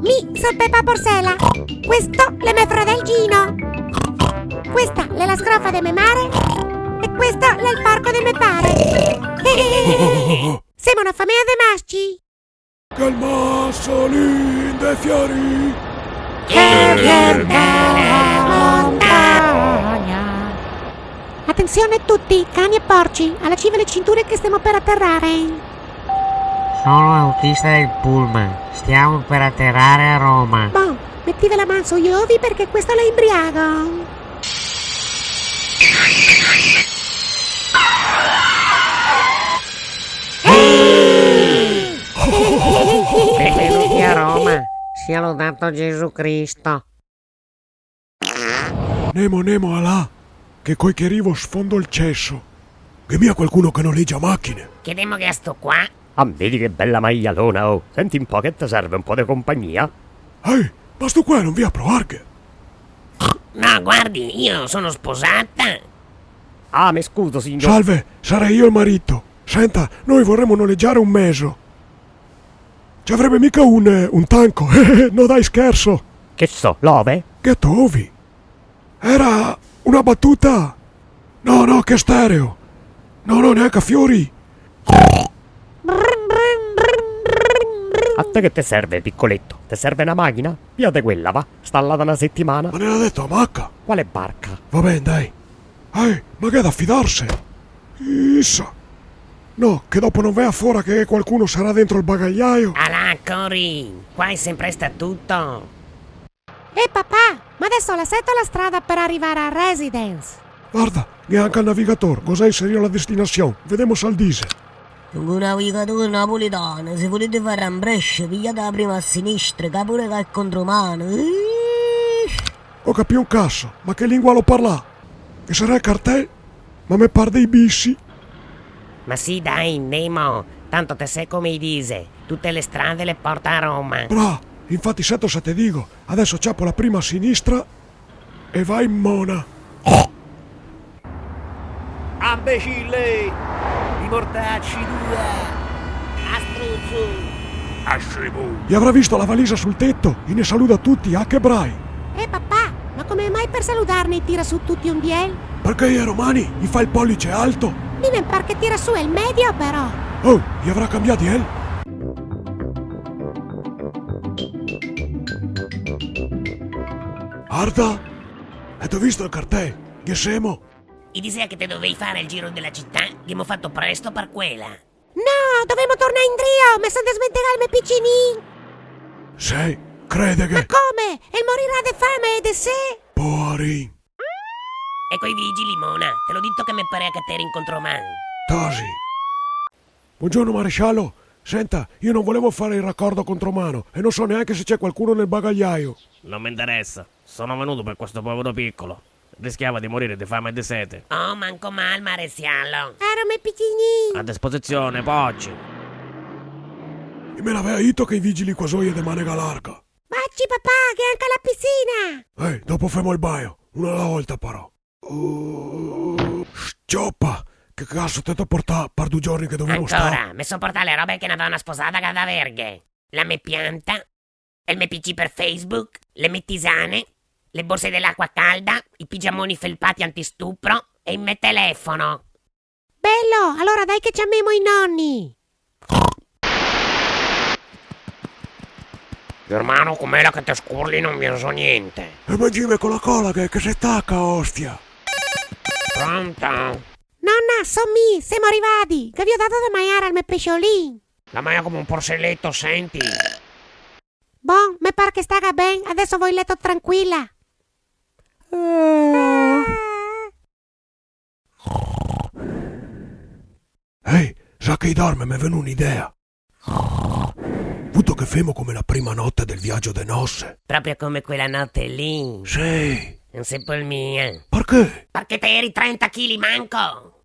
Mi sono Peppa Porsella. Questo è mio fratello Gino. Questa è la scrofa di mia mare. E questo è il parco di mio pare. Siamo una famiglia di maschi. Che il masso lì dei fiori. Che viene dalla montagna. Attenzione tutti, cani e porci. Allacciate le cinture che stiamo per atterrare. Sono autista del pullman, stiamo per atterrare a Roma. Boh, mettive la mano sugli ovi perché questo è imbriaco. Benvenuti a Roma, sia lodato Gesù Cristo. Nemo alà, che coi che arrivo sfondo il cesso. Che mia qualcuno che noleggia macchine. Chiediamo che sto qua. Ah, vedi che bella maialona, oh. Senti un po' che ti serve un po' di compagnia? Ehi, ma sto qua non vi a provare? No, guardi, io sono sposata. Ah, mi scuso, signor. Salve, sarei io il marito. Senta, noi vorremmo noleggiare un meso. Ci avrebbe mica un tanco? No dai, scherzo. Che so, love? Che tovi? Era una battuta. No, che stereo. No, neanche a fiori. A te che ti serve, piccoletto? Ti serve una macchina? Via te quella, va. Sta là da una settimana. Ma ne ha detto a macca. Quale barca? Va bene, dai. Ma che è da fidarsi? Issa. No, che dopo non vea fuori che qualcuno sarà dentro il bagagliaio. Alà, corri. Qua è sempre tutto. Papà, ma adesso la setto la strada per arrivare a Residence. Guarda, neanche al navigatore. Cosa inserire la destinazione? Vediamo Saldise. Un navigatore napoletano, se volete fare un Brescia, pigliate la prima a sinistra, che pure che è contromano. Ho capito un cazzo, ma che lingua lo parla? Che sarà il cartel? Ma me par dei bissi. Ma sì, dai, Nemo. Tanto te sai come dice. Tutte le strade le porta a Roma. Bra, infatti setto se te dico. Adesso ciappo la prima a sinistra e vai in mona. Ambecille! I mortacci Astruzzo. Gli avrà visto la valisa sul tetto? E ne saluta tutti, a che brai. Papà, ma come mai per salutarne tira su tutti un biel? Perché i romani gli fa il pollice alto? Mi ne par che tira su il medio però. Oh, gli avrà cambiati, Arda? E t'ho visto il cartel? Che siamo? E dice che te dovevi fare il giro della città. Abbiamo fatto presto per quella. No, dovremmo tornare in trio, mi sono smentegare i miei piccini. Sei, crede Ma che... come? E morirà di fame e di sé? Poverin, E coi vigili, Mona. Te l'ho detto che mi pare che te rincontro mano. Tosi. Buongiorno maresciallo. Senta, io non volevo fare il raccordo contromano e non so neanche se c'è qualcuno nel bagagliaio. Non mi interessa. Sono venuto per questo povero piccolo. Rischiava di morire di fame e di sete. Oh, manco mal, maresiallo. Ero miei piccini. A disposizione, pocci. E me l'aveva detto che i vigili qua sono di maniga larga. Baci papà, che anche la piscina. Dopo famo il baio. Una alla volta però. Scioppa! Che cazzo te t'ho portato per 2 giorni che dovevo stare? Ancora, mi sopporta le robe che ne aveva una sposata che da verghe. La mia pianta, il mio PC per Facebook, le mie tisane, le borse dell'acqua calda, i pigiamoni felpati antistupro e il mio telefono. Bello, allora dai che chiamiamo i nonni. Germano, com'è la che te scurli non mi so niente. E mangime con la cola che si tacca, ostia. Pronto? Nonna, sommi, siamo arrivati. Che vi ho dato da mangiare al mio pesciolin. La maia come un porcelletto, senti. Bon, me par che staga ben, adesso voi letto tranquilla. Ehi, sa che dorme, mi è venuta un'idea. Vuto che femo come la prima notte del viaggio de nosse. Proprio come quella notte lì. Sì. Non sei per mia. Perché? Perché te eri 30 kg manco.